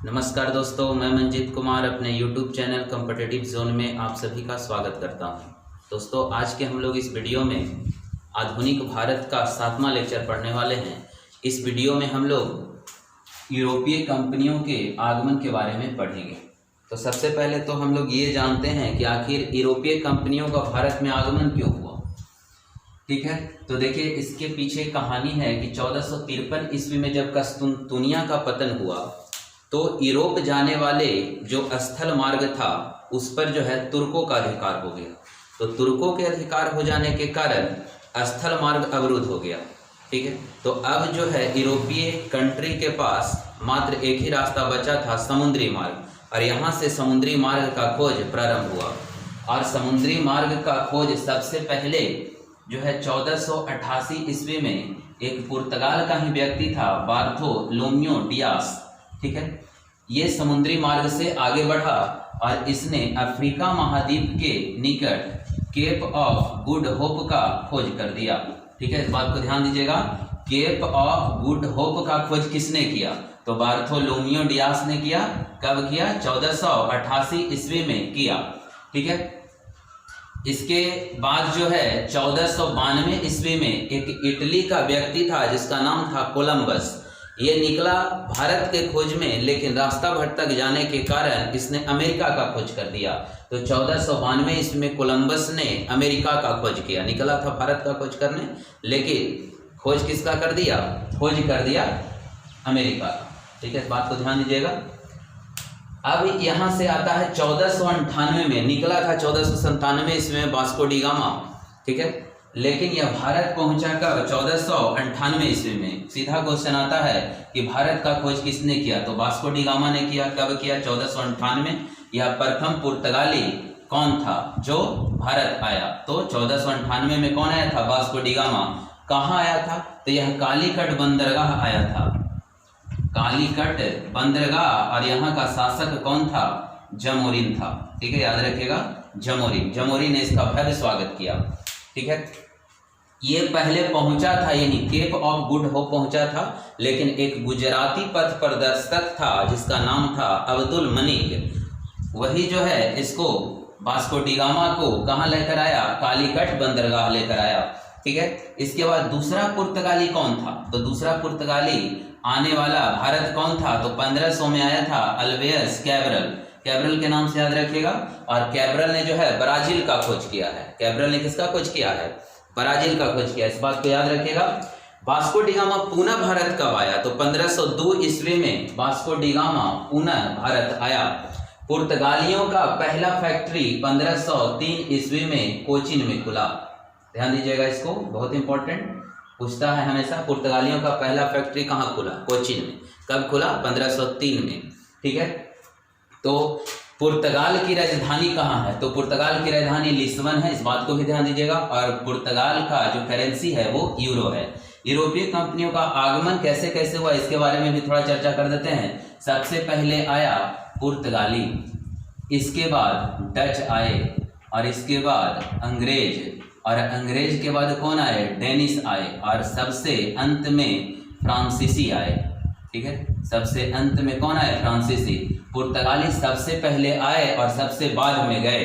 नमस्कार दोस्तों, मैं मंजीत कुमार अपने YouTube चैनल कॉम्पिटिटिव जोन में आप सभी का स्वागत करता हूं। दोस्तों, आज के हम लोग इस वीडियो में आधुनिक भारत का 7वां लेक्चर पढ़ने वाले हैं। इस वीडियो में हम लोग यूरोपीय कंपनियों के आगमन के बारे में पढ़ेंगे। तो सबसे पहले तो हम लोग ये जानते हैं कि आखिर यूरोपीय कंपनियों का भारत में आगमन क्यों हुआ। ठीक है, तो देखिए इसके पीछे कहानी है कि 1453 ईस्वी में जब कस्तुनतुनिया का पतन हुआ तो यूरोप जाने वाले जो स्थल मार्ग था उस पर जो है तुर्कों का अधिकार हो गया। तो तुर्कों के अधिकार हो जाने के कारण स्थल मार्ग अवरुद्ध हो गया। ठीक है, तो अब जो है यूरोपीय कंट्री के पास मात्र एक ही रास्ता बचा था, समुद्री मार्ग, और यहाँ से समुद्री मार्ग का खोज प्रारंभ हुआ। और समुद्री मार्ग का खोज सबसे पहले जो है 1488 ईस्वी में एक पुर्तगाल का ही व्यक्ति था, बार्थोलोम्यो डियास। ठीक है, ये समुद्री मार्ग से आगे बढ़ा और इसने अफ्रीका महाद्वीप के निकट केप ऑफ गुड होप का खोज कर दिया। ठीक है, इस बात को ध्यान दीजिएगा, केप ऑफ गुड होप का खोज किसने किया? तो बार्थोलोम्यो डियास ने किया। कब किया? 1488 ईस्वी में किया। ठीक है, इसके बाद जो है 1492 ईस्वी में एक इटली का व्यक्ति था जिसका नाम था कोलंबस। ये निकला भारत के खोज में, लेकिन रास्ता भटक जाने के कारण इसने अमेरिका का खोज कर दिया। तो 1492 ईस्वी में कोलंबस ने अमेरिका का खोज किया। निकला था भारत का खोज करने, लेकिन खोज किसका कर दिया? खोज कर दिया अमेरिका का। ठीक है, इस बात को ध्यान दीजिएगा। अब यहाँ से आता है 1498 में, निकला था 1497 ईस्वी में वास्को डी गामा। ठीक है, लेकिन यह भारत पहुंचा कब? 1498 ईस्वी में। सीधा क्वेश्चन आता है कि भारत का खोज किसने किया? तो वास्को डी गामा ने किया। कब किया? 1498। यह प्रथम पुर्तगाली कौन था जो भारत आया? तो 1498 में कौन आया था? Vasco D gamma. कहाँ आया था? तो यह कालीकट बंदरगाह आया था, कालीकट बंदरगाह। और यहाँ का शासक कौन था? जमोरिन था। ठीक है, याद रखिएगा, जमोरिन ने इसका भव्य स्वागत किया। ठीक है, ये पहले पहुंचा था, यानी केप ऑफ गुड होप पहुंचा था, लेकिन एक गुजराती पथ प्रदर्शक था जिसका नाम था अब्दुल मनिक, वही जो है इसको वास्को डी गामा को कहाँ लेकर आया? कालीकट बंदरगाह लेकर आया। ठीक है, इसके बाद दूसरा पुर्तगाली कौन था? तो दूसरा पुर्तगाली आने वाला भारत कौन था? तो 1500 में आया था अल्वेयस कैब्रल। कैब्रल के नाम से याद रखिएगा। और कैब्रल ने जो है ब्राजील का खोज किया है। कैब्रल ने किसका खोज किया है? ब्राजील का खोज किया। इस बात को याद रखिएगा। वास्को डी गामा पुनः भारत कब आया? तो 1502 ईस्वी में वास्को डी गामा पुनः भारत आया। पुर्तगालियों का पहला फैक्ट्री 1503 ईस्वी में कोचीन में खुला। ध्यान दीजिएगा, इसको बहुत इंपॉर्टेंट पूछता है हमेशा। पुर्तगालियों का पहला फैक्ट्री कहाँ खुला? कोचीन में। कब खुला? 1503 में। ठीक है, तो पुर्तगाल की राजधानी कहाँ है? तो पुर्तगाल की राजधानी लिस्बन है। इस बात को भी ध्यान दीजिएगा। और पुर्तगाल का जो करेंसी है वो यूरो है। यूरोपीय कंपनियों का आगमन कैसे कैसे हुआ इसके बारे में भी थोड़ा चर्चा कर देते हैं। सबसे पहले आया पुर्तगाली, इसके बाद डच आए, और इसके बाद अंग्रेज, और अंग्रेज के बाद कौन आए? डेनिश आए, और सबसे अंत में फ्रांसीसी आए। ठीक है, सबसे अंत में कौन आए? फ्रांसीसी। पुर्तगाली सबसे पहले आए और सबसे बाद में गए,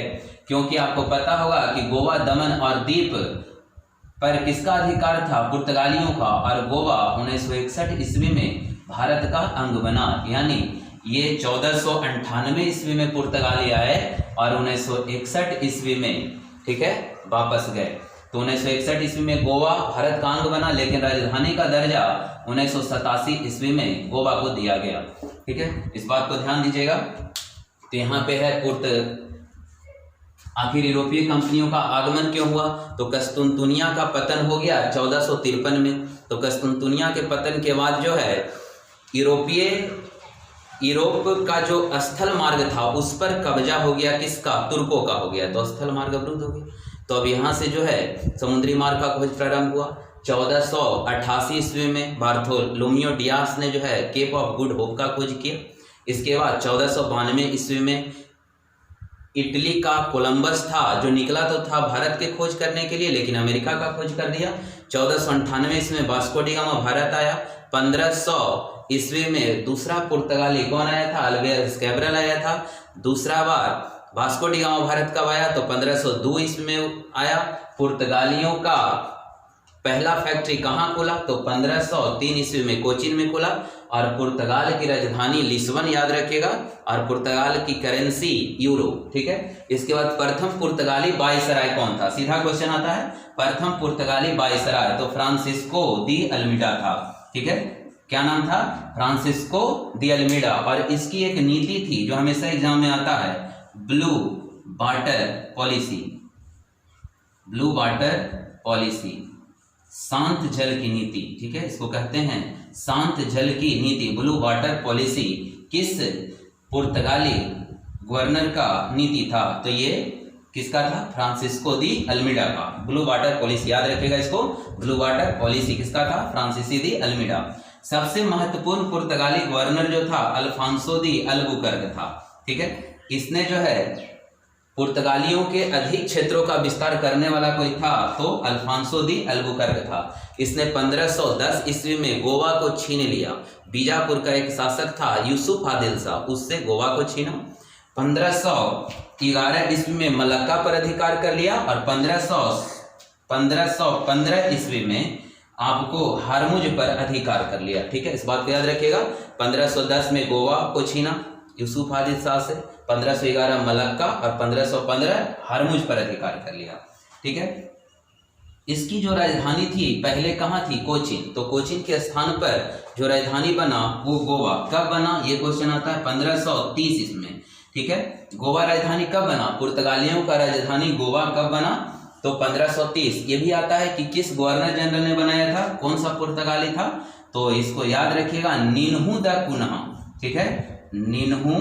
क्योंकि आपको पता होगा कि गोवा, दमन और दीप पर किसका अधिकार था? पुर्तगालियों का। और गोवा 1961 ईस्वी में भारत का अंग बना। यानी ये 1498 ईस्वी में पुर्तगाली आए और 1961 ईस्वी में, ठीक है, वापस गए। तो 1961 ईस्वी में गोवा भारत का अंग बना, लेकिन राजधानी का दर्जा 1987 ईस्वी में गोवा को दिया गया। ठीक है, इस बात को ध्यान दीजिएगा। तो यहाँ पे है आखिर यूरोपीय कंपनियों का आगमन क्यों हुआ? तो कस्तुनतुनिया का पतन हो गया 1453 में। तो कस्तुनतुनिया के पतन के बाद जो है यूरोप का जो स्थल मार्ग था उस पर कब्जा हो गया। किसका? तुर्कों का हो गया। तो स्थल मार्ग अवरुद्ध हो गया। तो अब यहाँ से जो है समुद्री मार्ग का खोज प्रारंभ हुआ। 1488 ईस्वी में बार्थोलोम्यो डियास ने जो है केप ऑफ गुड होप का खोज किया। इसके बाद 1492 ईस्वी में इटली का कोलंबस था जो निकला तो था भारत के खोज करने के लिए, लेकिन अमेरिका का खोज कर दिया। 1498 ईस्वी में वास्को डी गामा भारत आया। 1500 ईस्वी में दूसरा पुर्तगाली कौन आया था? अल्वेयस कैब्रल आया था। दूसरा बार वास्को डी गामा भारत कब आया? तो 1502 ईस्वी में आया। पुर्तगालियों का पहला फैक्ट्री कहाँ खुला? तो 1503 ईस्वी में कोचीन में खुला। और पुर्तगाल की राजधानी लिस्बन याद रखिएगा, और पुर्तगाल की करेंसी यूरो। ठीक है। इसके बाद प्रथम पुर्तगाली वायसराय कौन था? सीधा क्वेश्चन आता है, प्रथम पुर्तगाली वायसराय तो फ्रांसिस्को दी अल्मीडा था। ठीक है, क्या नाम था? Francisco de Almeida. और इसकी एक नीति थी जो हमेशा एग्जाम में आता है, blue water policy. Blue water policy, शांत जल की नीति। ठीक है, इसको कहते हैं शांत जल की नीति, ब्लू वाटर पॉलिसी। किस पुर्तगाली गवर्नर का नीति था? तो ये किसका था? फ्रांसिस्को दी अल्मीडा का। ब्लू वाटर पॉलिसी याद रखिएगा इसको, ब्लू वाटर पॉलिसी किसका था? फ्रांसिसी दी अल्मीडा। सबसे महत्वपूर्ण पुर्तगाली गवर्नर जो था अल्फांसो दी अल्बुकर्क था। ठीक है, इसने जो है पुर्तगालियों के अधिक क्षेत्रों का विस्तार करने वाला कोई था तो अल्फांसो दी अल्बुकर्क था। इसने 1510 ईस्वी में गोवा को छीन लिया। बीजापुर का एक शासक था यूसुफ आदिल शाह, उससे गोवा को छीना। 1511 ईस्वी में मलक्का पर अधिकार कर लिया। और 1515 ईस्वी में आपको हरमुज पर अधिकार कर लिया। ठीक है, इस बात को याद रखिएगा। 1510 में गोवा को छीना यूसुफ आदिल शाह से, 1511 मलक्का और 1515 हरमुज पर अधिकार कर लिया। ठीक है, इसकी जो राजधानी थी पहले कहाँ थी? कोचीन। तो कोचीन के स्थान पर जो राजधानी बना वो गोवा। कब बना? ये क्वेश्चन आता है 1530 ईस्वी में। ठीक है, गोवा राजधानी कब बना? पुर्तगालियों का राजधानी गोवा कब बना? तो 1530। ये भी आता है कि किस गवर्नर जनरल ने बनाया था, कौन सा पुर्तगाली था? तो इसको याद रखिएगा, नीनहू द कुन्हा। ठीक है, नीनहू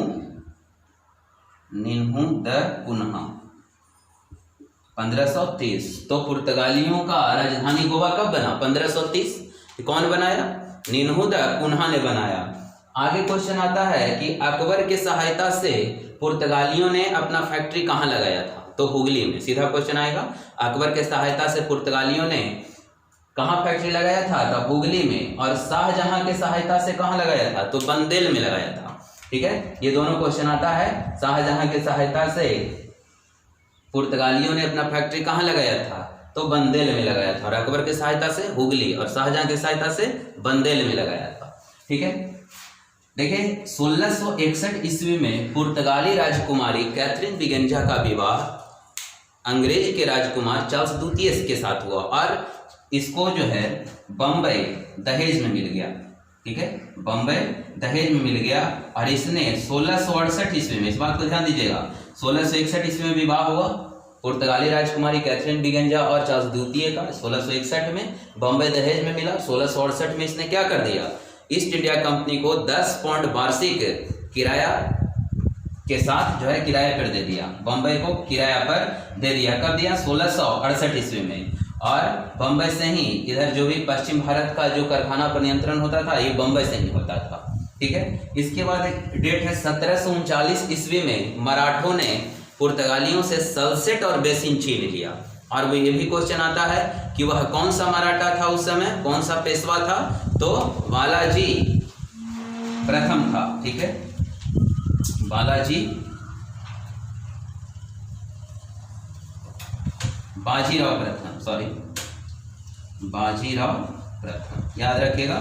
द कुन्हा 1530। तो पुर्तगालियों का राजधानी गोवा कब बना? 1530। कौन बनाया? नीनहू द कुन्हा ने बनाया। आगे क्वेश्चन आता है कि अकबर के सहायता से पुर्तगालियों ने अपना फैक्ट्री कहाँ लगाया था? तो हुगली में। सीधा क्वेश्चन आएगा, अकबर के सहायता से पुर्तगालियों ने कहाँ फैक्ट्री लगाया था? तो हुगली में। और शाहजहां के सहायता से कहाँ लगाया था? तो बंदेल में लगाया था। ठीक है, ये दोनों क्वेश्चन आता है। शाहजहां के सहायता से पुर्तगालियों ने अपना फैक्ट्री कहाँ लगाया था? तो बंदेल में लगाया था। और अकबर की सहायता से हुगली और शाहजहां की सहायता से बंदेल में लगाया था। ठीक है, देखिए 1661 ईस्वी में पुर्तगाली राजकुमारी कैथरीन बिगेंजा का विवाह अंग्रेज के राजकुमार चार्ल्स द्वितीय के साथ हुआ और इसको जो है बम्बई दहेज में मिल गया। ठीक है, बम्बई दहेज में मिल गया। और इसने 1668 ईस्वी में, इस बात को ध्यान दीजिएगा, 1661 ईस्वी में विवाह हुआ पुर्तगाली राजकुमारी कैथरीन बिगेंजा और चार्ल्स द्वितीय का। 1661 में बम्बई दहेज में मिला। 1668 में इसने क्या कर दिया? ईस्ट इंडिया कंपनी को 10 पाउंड वार्षिक किराया के साथ जो है किराया पर दे दिया। बम्बई को किराया पर दे दिया। कब दिया? 1668 ईस्वी में। और बम्बई से ही इधर जो भी पश्चिम भारत का जो कारखाना पर नियंत्रण होता था ये बम्बई से ही होता था। ठीक है, इसके बाद एक डेट है 1739 ईस्वी में मराठों ने पुर्तगालियों से सल्सेट और बेसिन छीन लिया। और वो ये भी क्वेश्चन आता है कि वह कौन सा मराठा था उस समय, कौन सा पेशवा था? तो बालाजी प्रथम था। ठीक है, बाजीराव प्रथम। याद रखिएगा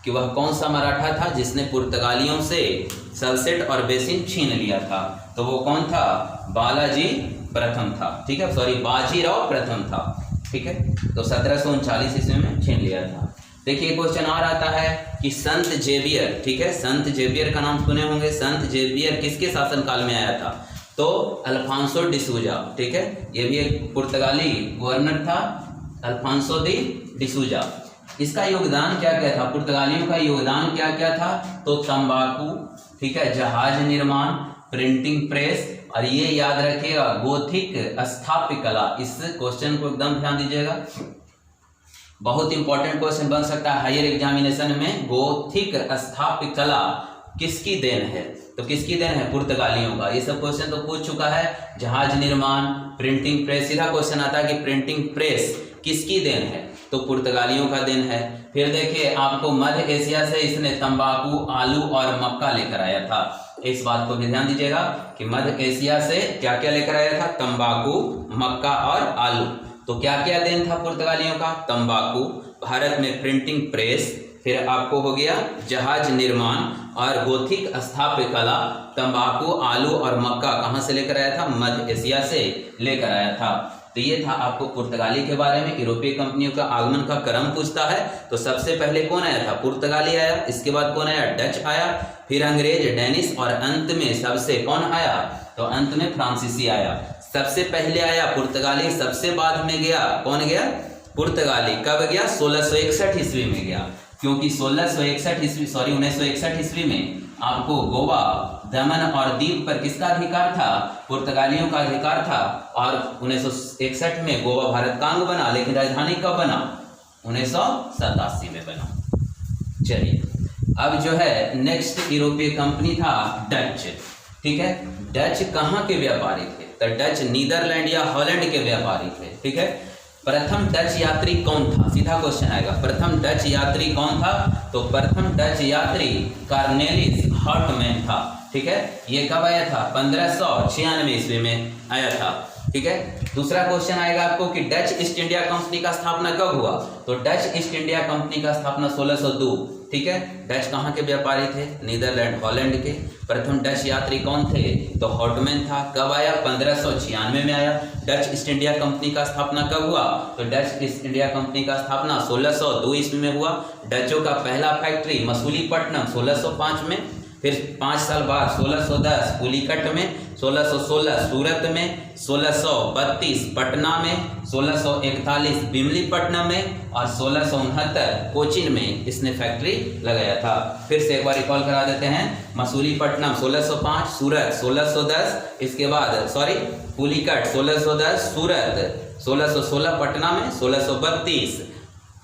कि वह कौन सा मराठा था जिसने पुर्तगालियों से सल्सेट और बेसिन छीन लिया था। तो वो कौन था? बालाजी प्रथम था। ठीक है, बाजीराव प्रथम था। ठीक है, तो 1739 ईस्वी में छीन लिया था। देखिए क्वेश्चन और आता है कि संत जेवियर। ठीक है, संत जेवियर का नाम सुने होंगे। संत जेवियर किसके शासनकाल में आया था? तो अल्फांसो डिसूजा। ठीक है, ये भी एक पुर्तगाली गवर्नर था, अल्फांसो दी डिसूजा। इसका योगदान क्या क्या था? पुर्तगालियों का योगदान क्या क्या था? तो तंबाकू, ठीक है, जहाज निर्माण, प्रिंटिंग प्रेस, और ये याद रखिएगा गोथिक स्थापत्य कला। इस क्वेश्चन को एकदम ध्यान दीजिएगा, बहुत इंपॉर्टेंट क्वेश्चन बन सकता है हायर एग्जामिनेशन में। गोथिक स्थापत्य कला किसकी देन है? तो किसकी देन है? पुर्तगालियों का। ये सब क्वेश्चन तो पूछ चुका है। जहाज निर्माण, प्रिंटिंग प्रेस, सीधा क्वेश्चन आता है कि प्रिंटिंग प्रेस किसकी देन है? तो पुर्तगालियों का दिन है। फिर देखिए आपको मध्य एशिया से इसने तंबाकू, आलू और मक्का लेकर आया था। इस बात को भी ध्यान दीजिएगा कि मध्य एशिया से क्या क्या लेकर आया था, तंबाकू, मक्का और आलू। तो क्या क्या देन था पुर्तगालियों का, तंबाकू, भारत में प्रिंटिंग प्रेस, फिर आपको हो गया जहाज निर्माण और गोथिक स्थापत्य कला। तंबाकू, आलू और मक्का कहां से लेकर आया था, मध्य एशिया से लेकर आया था। तो ये था आपको पुर्तगाली के बारे में। यूरोपीय कंपनियों का आगमन का क्रम पूछता है तो सबसे पहले कौन आया था, पुर्तगाली आया, इसके बाद कौन आया, डच आया, फिर अंग्रेज, डेनिश और अंत में सबसे कौन आया, तो अंत में फ्रांसीसी आया। सबसे पहले आया पुर्तगाली, सबसे बाद में गया कौन गया, पुर्तगाली। कब गया, 1661 ईस्वी में गया, क्योंकि 1961 ईस्वी में आपको गोवा, दमन और दीव पर किसका अधिकार था, पुर्तगालियों का अधिकार था। और 1961 में गोवा भारत का अंग बना, लेकिन राजधानी कब बना, 1987 में बना। चलिए अब जो है नेक्स्ट यूरोपीय कंपनी था डच। ठीक है, डच कहाँ के व्यापारी थे, तो डच नीदरलैंड या हॉलैंड के व्यापारी थे। ठीक है, प्रथम डच यात्री कौन था, सीधा क्वेश्चन आएगा, प्रथम डच यात्री कौन था, तो प्रथम डच यात्री कार्नेलिस हॉटमैन था। ठीक है, ये कब आया था, 1596 ईस्वी में आया था। ठीक है, दूसरा क्वेश्चन आएगा आपको कि डच ईस्ट इंडिया कंपनी का स्थापना कब हुआ, तो डच ईस्ट इंडिया कंपनी का स्थापना 1602। ठीक है, डच कहाँ के व्यापारी थे, नीदरलैंड, हॉलैंड के। प्रथम डच यात्री कौन थे, तो हॉटमैन था। कब आया, 1596 में आया। डच ईस्ट इंडिया कंपनी का स्थापना कब हुआ, तो डच ईस्ट इंडिया कंपनी का स्थापना 1602 ईस्वी में हुआ। डचों का पहला फैक्ट्री मसूलीपट्टनम 1605 में, फिर 5 साल बाद 1610 पुलिकट में, 1616 सूरत में, 1632 पटना में, 1641 बिमलीपट्टनम में और 1669 कोचीन में इसने फैक्ट्री लगाया था। फिर से एक बार रिकॉल करा देते हैं, मसूलीपट्टनम 1605, सूरत 1610, इसके बाद पुलिकट 1610, सूरत 1616 पटना में, 1632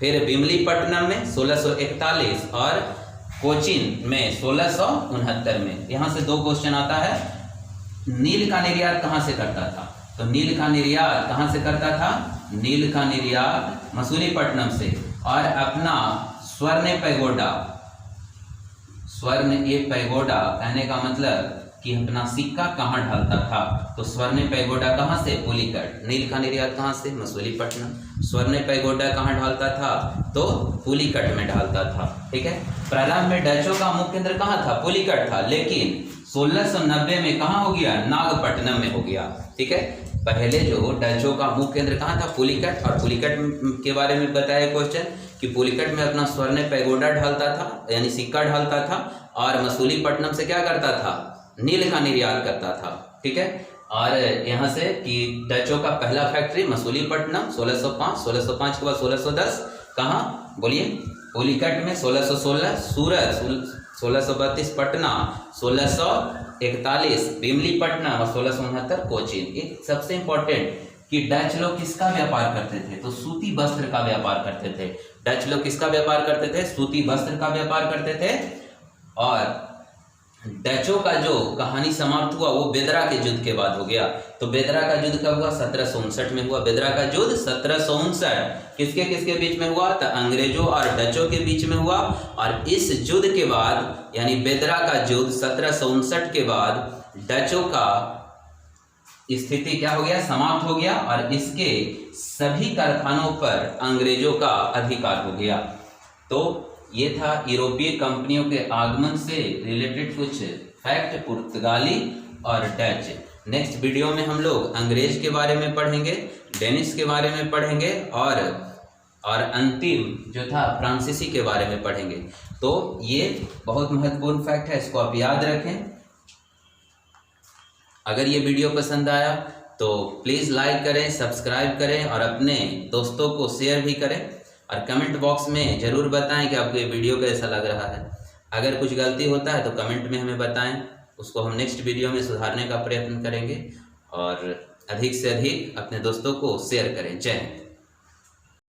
फिर बिमलीपट्टनम में 1641 और कोचीन में 1669 में। यहां से 2 क्वेश्चन आता है, नील का निर्यात कहां से करता था, तो नील का निर्यात कहां से करता था, नील का निर्यात मसूलीपट्टनम से। और अपना स्वर्ण पैगोडा कहने का मतलब कि अपना सिक्का कहाँ ढालता था, तो स्वर्ण पैगोडा कहाँ से, पुलिकट। नील का निर्यात कहाँ से, मसूलीपट्टनम। स्वर्ण पैगोडा कहाँ ढालता था, तो पुलिकट में ढालता था। ठीक है, प्रारंभ में डचों का मुख्य केंद्र कहाँ था, पुलिकट था, लेकिन 1690 में कहाँ हो गया, नागपट्टनम में हो गया। ठीक है, पहले जो डचों का मुख्य केंद्र कहाँ था, पुलिकट। और पुलिकट के बारे में बताया क्वेश्चन कि पुलिकट में अपना स्वर्ण पैगोडा ढालता था, यानी सिक्का ढालता था, और मसूलीपट्टनम से क्या करता था, नील का निर्यात करता था। ठीक है, और यहाँ से कि डचों का पहला फैक्ट्री मसूलीपट्टनम 1605 के बाद 1610 कहाँ, बोलिए, पुलिकट में, 1616 सूरत, 1632 पटना, 1641 बिमलीपट्टनम और 1669 कोचीन। ये सबसे इंपॉर्टेंट कि डच लोग किसका व्यापार करते थे, तो सूती वस्त्र का व्यापार करते थे। डच लोग किसका व्यापार करते थे, सूती वस्त्र का व्यापार करते थे। और डचों का जो कहानी समाप्त हुआ वो बेदरा के युद्ध के बाद हो गया। तो बेदरा का युद्ध कब हुआ, 1759 में हुआ। बेदरा का युद्ध 1759 किसके किसके बीच में हुआ, तो अंग्रेजों और डचों के बीच में हुआ। और इस युद्ध के बाद यानी बेदरा का युद्ध 1759 के बाद डचों का स्थिति क्या हो गया, समाप्त हो गया, और इसके सभी कारखानों पर अंग्रेजों का अधिकार हो गया। तो ये था यूरोपीय कंपनियों के आगमन से रिलेटेड कुछ फैक्ट पुर्तगाली और डच। नेक्स्ट वीडियो में हम लोग अंग्रेज के बारे में पढ़ेंगे, डेनिश के बारे में पढ़ेंगे और अंतिम जो था फ्रांसीसी के बारे में पढ़ेंगे। तो ये बहुत महत्वपूर्ण फैक्ट है, इसको आप याद रखें। अगर ये वीडियो पसंद आया तो प्लीज़ लाइक करें, सब्सक्राइब करें और अपने दोस्तों को शेयर भी करें। और कमेंट बॉक्स में ज़रूर बताएं कि आपको ये वीडियो कैसा लग रहा है। अगर कुछ गलती होता है तो कमेंट में हमें बताएं, उसको हम नेक्स्ट वीडियो में सुधारने का प्रयत्न करेंगे। और अधिक से अधिक अपने दोस्तों को शेयर करें। जय हिंद।